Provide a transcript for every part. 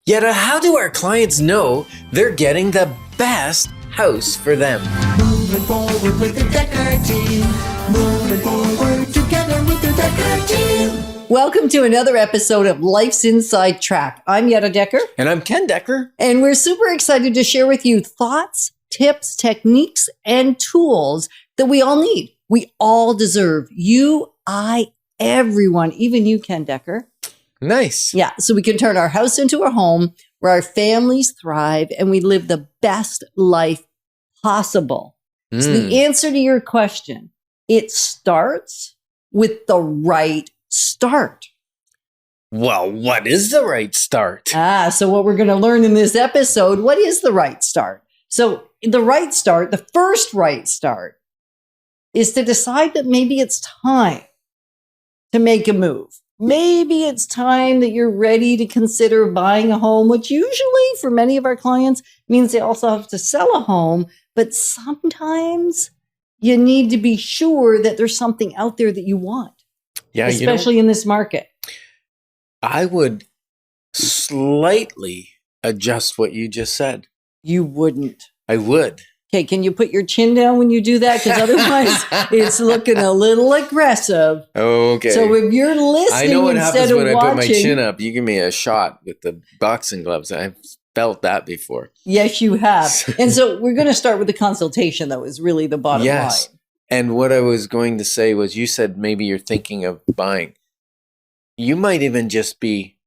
Yet, how do our clients know they're getting the best house for them? Moving forward with the Decker team. Moving forward together with the Decker team. Welcome to another episode of Life's Inside Track. I'm Yetta Decker. And I'm Ken Decker. And we're super excited to share with you thoughts, tips, techniques, and tools that we all need. We all deserve. You, I, everyone, even you, Ken Decker. Nice. Yeah, so we can turn our house into a home where our families thrive and we live the best life possible. So the answer to your question, it starts with the right start. Well, what is the right start? So what we're going to learn in this episode, what is the right start? So the right start, the first right start, is to decide that maybe it's time to make a move. Maybe it's time that you're ready to consider buying a home, which usually for many of our clients means they also have to sell a home. But sometimes you need to be sure that there's something out there that you want, especially in this market. I would slightly adjust what you just said. You wouldn't. I would. Okay, can you put your chin down when you do that? Because otherwise it's looking a little aggressive. Okay. So if you're listening, I know what happens when I put my chin watching, up. You give me a shot with the boxing gloves. I've felt that before. yes, you have. And so we're going to start with the consultation, though, is really the bottom line. And what I was going to say was, you said maybe you're thinking of buying. You might even just be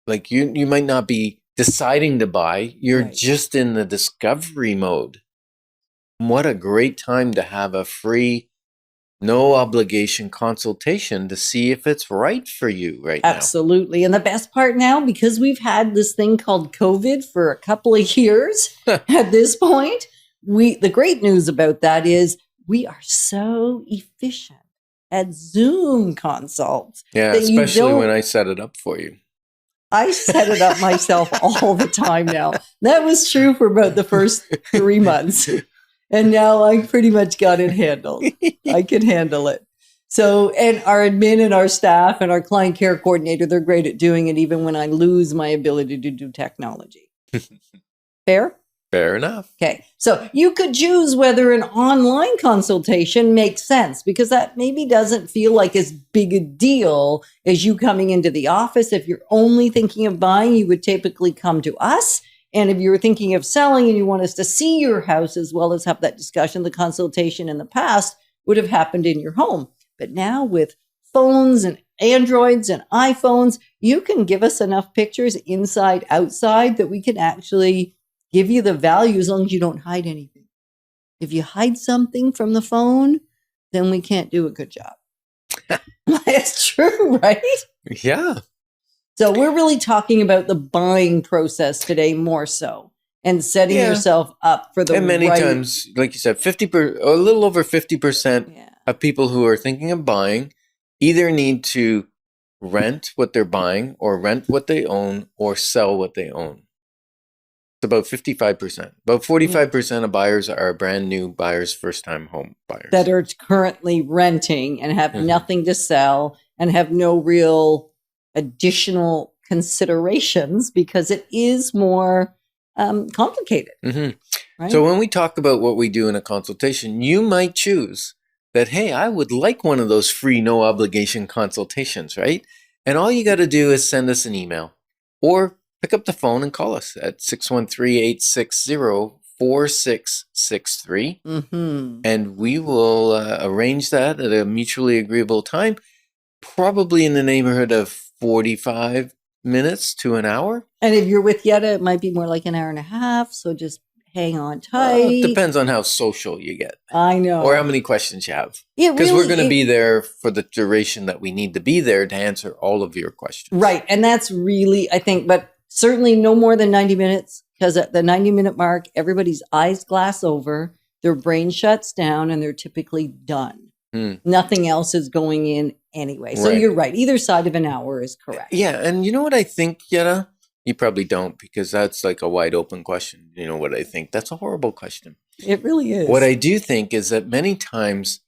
like, you might not be deciding to buy. You're Right. just in the discovery mode. What a great time to have a free, no obligation consultation to see if it's right for you right Absolutely. And the best part now, because we've had this thing called COVID for a couple of years at this point, the great news about that is we are so efficient at Zoom consults. now. Yeah, that you especially don't- when I set it up for you. I set it up myself all the time now. That was true for about the first 3 months. And now I pretty much got it handled. I can handle it. So, and our admin and our staff and our client care coordinator, they're great at doing it even when I lose my ability to do technology. Fair? Fair enough. Okay. So you could choose whether an online consultation makes sense because that maybe doesn't feel like as big a deal as you coming into the office. If you're only thinking of buying, you would typically come to us. And if you were thinking of selling and you want us to see your house as well as have that discussion, the consultation in the past would have happened in your home. But now with phones and Androids and iPhones, you can give us enough pictures inside, outside that we can actually give you the value as long as you don't hide anything. If you hide something from the phone, then we can't do a good job. That's true, right? Yeah. So we're really talking about the buying process today more so and setting yourself up for the And many right. times, like you said, a little over 50% Yeah. of people who are thinking of buying either need to rent what they're buying or rent what they own or sell what they own. It's about 55%. About 45% of buyers are brand new buyers, first-time home buyers. That are currently renting and have Mhm. nothing to sell and have no real additional considerations because it is more complicated. Mhm. Right? So when we talk about what we do in a consultation, you might choose that, hey, I would like one of those free, no obligation consultations, right? And all you got to do is send us an email or pick up the phone and call us at 613-860-4663. Mm-hmm. And we will arrange that at a mutually agreeable time, probably in the neighborhood of 45 minutes to an hour. And if you're with Yetta, it might be more like an hour and a half. So just hang on tight. Depends on how social you get I know. or how many questions you have. It Because we're really- going to be there for the duration that we need to be there to answer all of your questions. Right. And that's really, I think, but certainly no more than 90 minutes because at the 90-minute mark, everybody's eyes glass over, their brain shuts down, and they're typically done. Nothing else is going in anyway. So Right. you're right. Either side of an hour is correct. Yeah. And you know what I think, Yetta? You probably don't because that's like a wide open question. You know what I think? That's a horrible question. It really is. What I do think is that many times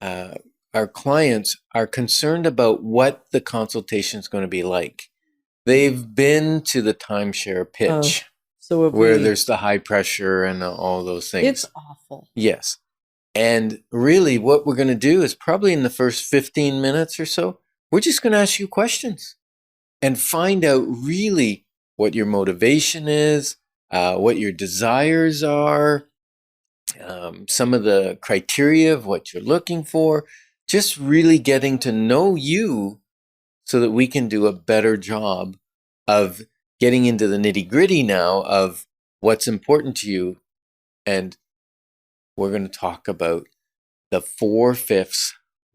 our clients are concerned about what the consultation is going to be like. they've been to the timeshare pitch So if where we- there's the high pressure and all those things. it's awful. Yes. And really, what we're going to do is probably in the first 15 minutes or so, we're just going to ask you questions and find out really what your motivation is, what your desires are, some of the criteria of what you're looking for, just really getting to know you so that we can do a better job of getting into the nitty gritty now of what's important to you. And we're going to talk about the 4/5,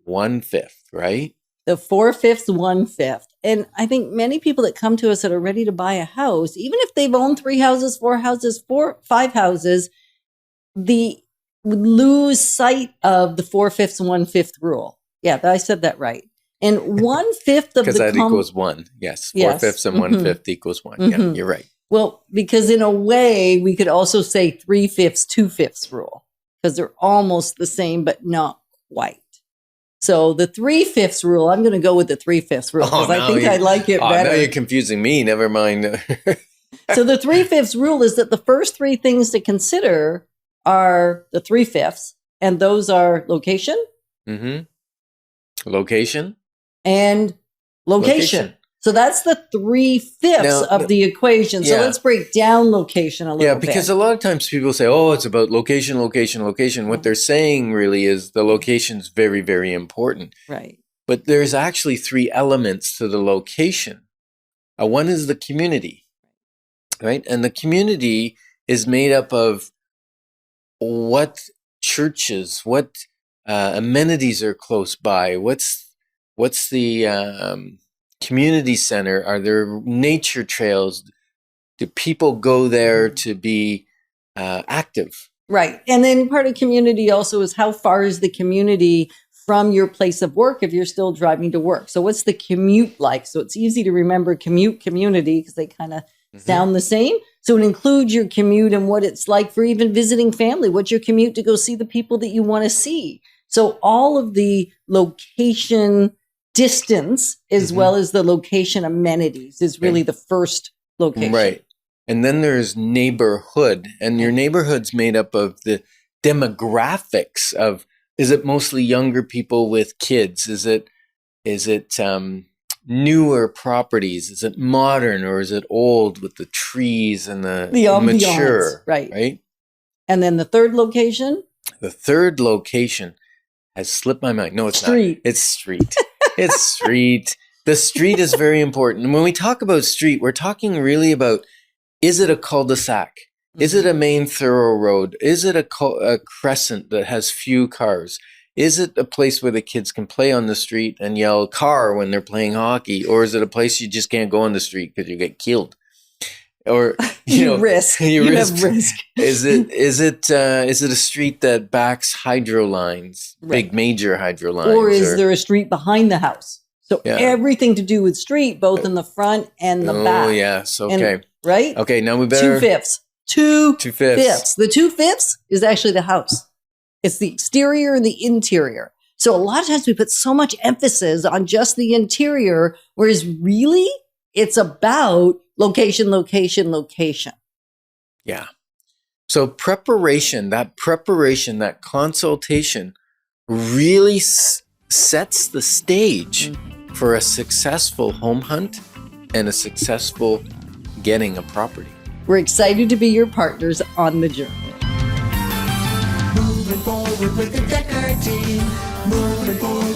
1/5, right? The 4/5, 1/5. And I think many people that come to us that are ready to buy a house, even if they've owned 3 houses, 4 houses, 5 houses, would lose sight of the 4/5, 1/5 rule. Yeah, I said that right. And 1/5 of Because that equals 1. Yes. Yes. 4/5 and Mhm. 1/5 equals 1. Yeah, Mhm. you're right. Well, because in a way, we could also say 3/5, 2/5 rule, because they're almost the same, but not quite. So the 3/5 rule, I'm going to go with the 3/5 rule because I think I like it Now better. you're confusing me. Never mind. So the 3/5 rule is that the first 3 things to consider are the 3/5, and those are location Mm-hmm. Location. and location. So that's the 3/5 Now, of the equation. So yeah. let's break down location a little Yeah, bit. because a lot of times people say, "Oh, it's about location, location, location." What they're saying really is the location's very, very important. Right. But there's actually 3 elements to the location. One is the community, right? And the community is made up of what churches, what amenities are close by, what's the community center? Are there nature trails? Do people go there to be active? Right. And then part of community also is how far is the community from your place of work if you're still driving to work. So what's the commute like? So it's easy to remember commute, community, because they kind of sound the same. So it includes your commute and what it's like for even visiting family. What's your commute to go see the people that you want to see? So all of the location distance as well as the location amenities is really the first location. Right. And then there's neighborhood, and your neighborhood's made up of the demographics of, is it mostly younger people with kids? Is it newer properties? Is it modern or is it old with the trees and the ambiance, mature? right. And then the third location? The third location has slipped my mind. No, it's Street. not. It's street. It's street. The street is very important. And when we talk about street, we're talking really about, is it a cul-de-sac? Is it a main thorough road? Is it a crescent that has few cars? Is it a place where the kids can play on the street and yell car when they're playing hockey? Or is it a place you just can't go on the street because you get killed? Or you risk. you risk. Have risk. Is it a street that backs hydro lines, big major hydro lines? Or is there a street behind the house? So everything to do with street, both in the front and the back. Oh yes, okay. And, right? Okay, now we better 2/5. 2/5. The 2/5 is actually the house. It's the exterior and the interior. So a lot of times we put so much emphasis on just the interior, whereas really it's about location, location, location. Yeah. So that consultation really sets the stage for a successful home hunt and a successful getting a property. We're excited to be your partners on the journey. Moving forward with the Decker team. Moving forward